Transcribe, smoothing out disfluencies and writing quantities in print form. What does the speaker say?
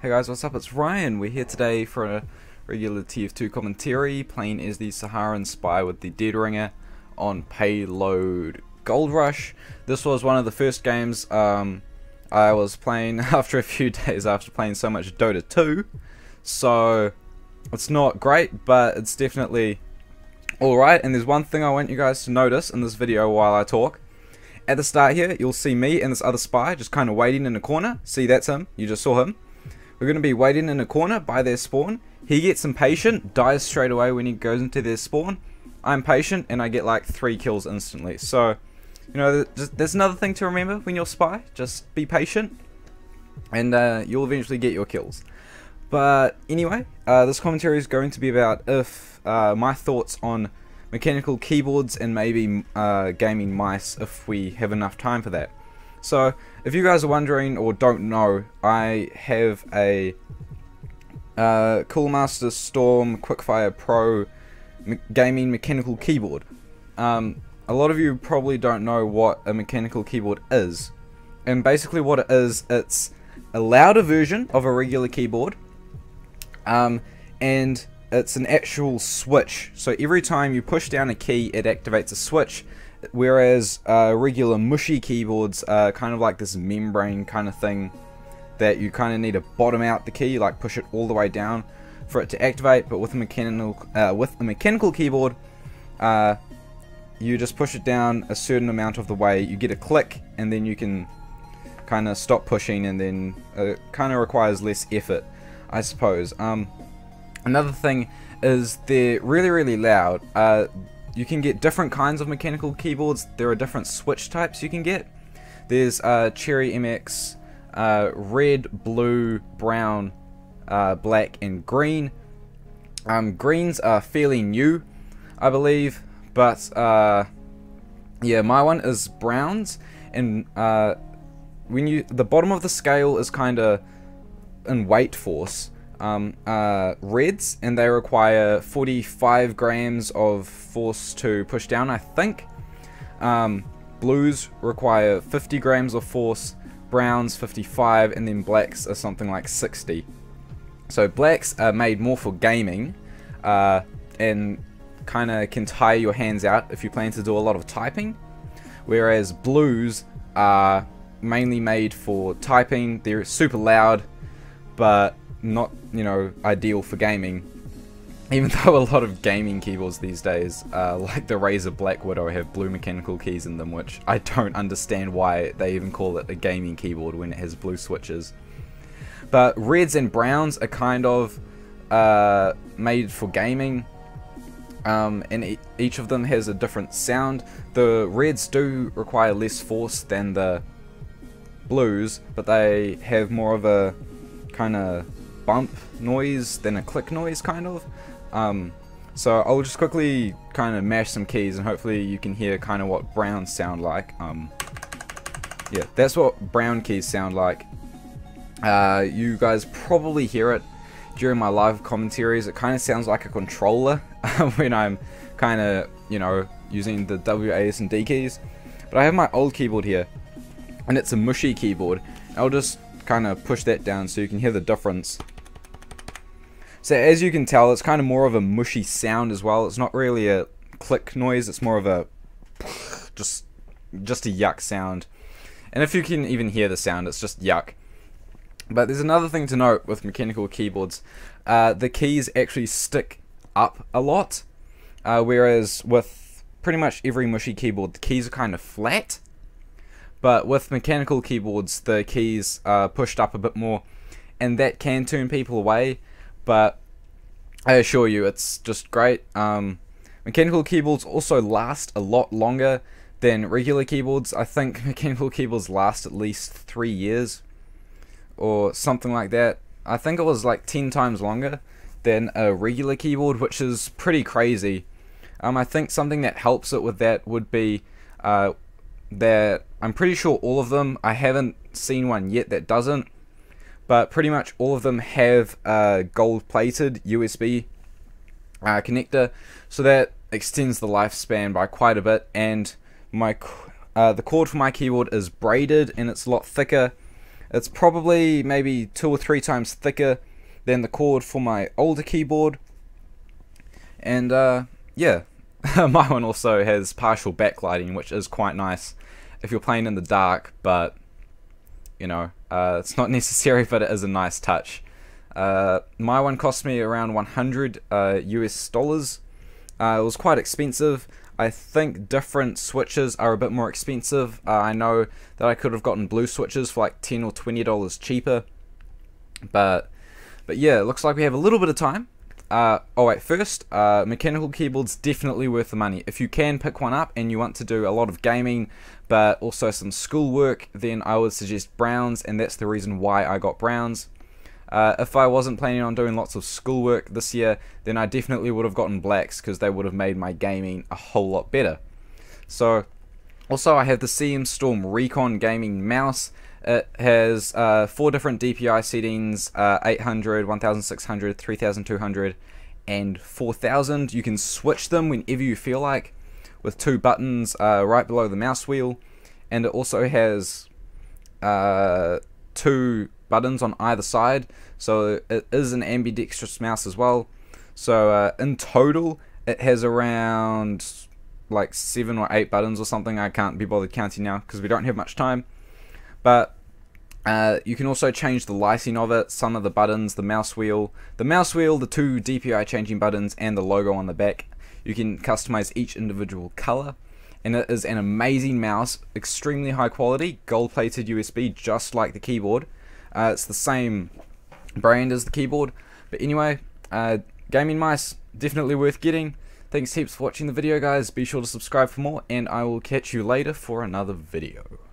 Hey guys, what's up? It's Ryan. We're here today for a regular TF2 commentary, playing as the Saharan spy with the Dead Ringer on Payload Gold Rush. This was one of the first games I was playing after a few days after playing so much Dota 2. So it's not great, but it's definitely alright. And there's one thing I want you guys to notice in this video while I talk. At the start here, you'll see me and this other spy just kind of waiting in a corner. See, that's him. You just saw him. We're going to be waiting in a corner by their spawn. He gets impatient, dies straight away when he goes into their spawn. I'm patient, and I get like 3 kills instantly. So, you know, there's another thing to remember when you're spy. Just be patient, and you'll eventually get your kills. But anyway, this commentary is going to be about my thoughts on mechanical keyboards and maybe gaming mice if we have enough time for that. So, if you guys are wondering or don't know, I have a Coolmaster Storm Quickfire Pro gaming mechanical keyboard. A lot of you probably don't know what a mechanical keyboard is. And basically what it is, it's a louder version of a regular keyboard. And it's an actual switch. So every time you push down a key, it activates a switch. Whereas regular mushy keyboards are kind of like this membrane kind of thing that you kind of need to bottom out the key, like push it all the way down for it to activate. But with a mechanical keyboard, you just push it down a certain amount of the way, you get a click, and then you can kind of stop pushing, and then it kind of requires less effort, I suppose. Another thing is they're really loud. You can get different kinds of mechanical keyboards. There are different switch types you can get. There's Cherry MX, red, blue, brown, black, and green. Greens are fairly new, I believe, but yeah, my one is browns, and the bottom of the scale is kind of in weight force. Reds, and they require 45 grams of force to push down, I think. Blues require 50 grams of force, browns 55, and then blacks are something like 60. So blacks are made more for gaming, and kind of can tire your hands out if you plan to do a lot of typing, whereas blues are mainly made for typing. They're super loud, but not, you know, ideal for gaming, even though a lot of gaming keyboards these days, like the Razer Black Widow, have blue mechanical keys in them, which I don't understand why they even call it a gaming keyboard when it has blue switches. But reds and browns are kind of made for gaming, and each of them has a different sound. The reds do require less force than the blues, but they have more of a kind of bump noise than a click noise, kind of. So I'll just quickly kind of mash some keys, and hopefully you can hear kind of what browns sound like. Yeah, that's what brown keys sound like. You guys probably hear it during my live commentaries. It kind of sounds like a controller when I'm kind of, you know, using the W, A, S, and D keys. But I have my old keyboard here, and it's a mushy keyboard. I'll just kind of push that down so you can hear the difference. So as you can tell, it's kind of more of a mushy sound as well. It's not really a click noise, it's more of a just a yuck sound. And if you can even hear the sound, it's just yuck. But there's another thing to note with mechanical keyboards. The keys actually stick up a lot, whereas with pretty much every mushy keyboard, the keys are kind of flat. But with mechanical keyboards, the keys are pushed up a bit more, and that can turn people away. But I assure you, it's just great. Mechanical keyboards also last a lot longer than regular keyboards. I think mechanical keyboards last at least 3 years, or something like that. I think it was like 10 times longer than a regular keyboard, which is pretty crazy. I think something that helps it with that would be that I'm pretty sure all of them, I haven't seen one yet that doesn't, but pretty much all of them have a gold-plated USB connector, so that extends the lifespan by quite a bit. And the cord for my keyboard is braided, and it's a lot thicker, It's probably maybe 2 or 3 times thicker than the cord for my older keyboard. And yeah, my one also has partial backlighting, which is quite nice if you're playing in the dark, but you know, it's not necessary, but it is a nice touch. My one cost me around 100 US dollars. It was quite expensive. I think different switches are a bit more expensive. I know that I could have gotten blue switches for like $10 or $20 cheaper, but yeah, it looks like we have a little bit of time. Oh wait, first, mechanical keyboards definitely worth the money. If you can pick one up and you want to do a lot of gaming but also some schoolwork, then I would suggest browns, and that's the reason why I got browns. If I wasn't planning on doing lots of schoolwork this year, then I definitely would have gotten blacks, because they would have made my gaming a whole lot better. So, also I have the CM Storm Recon gaming mouse. It has 4 different DPI settings, 800, 1600, 3200, and 4000. You can switch them whenever you feel like, with 2 buttons right below the mouse wheel, and it also has 2 buttons on either side, so it is an ambidextrous mouse as well. So in total it has around like 7 or 8 buttons or something. I can't be bothered counting now because we don't have much time. But you can also change the lighting of it, some of the buttons, the mouse wheel, the 2 DPI changing buttons, and the logo on the back. You can customize each individual color, and it is an amazing mouse, extremely high quality, gold-plated USB, just like the keyboard. It's the same brand as the keyboard. But anyway, gaming mice, definitely worth getting. Thanks heaps for watching the video, guys. Be sure to subscribe for more, and I will catch you later for another video.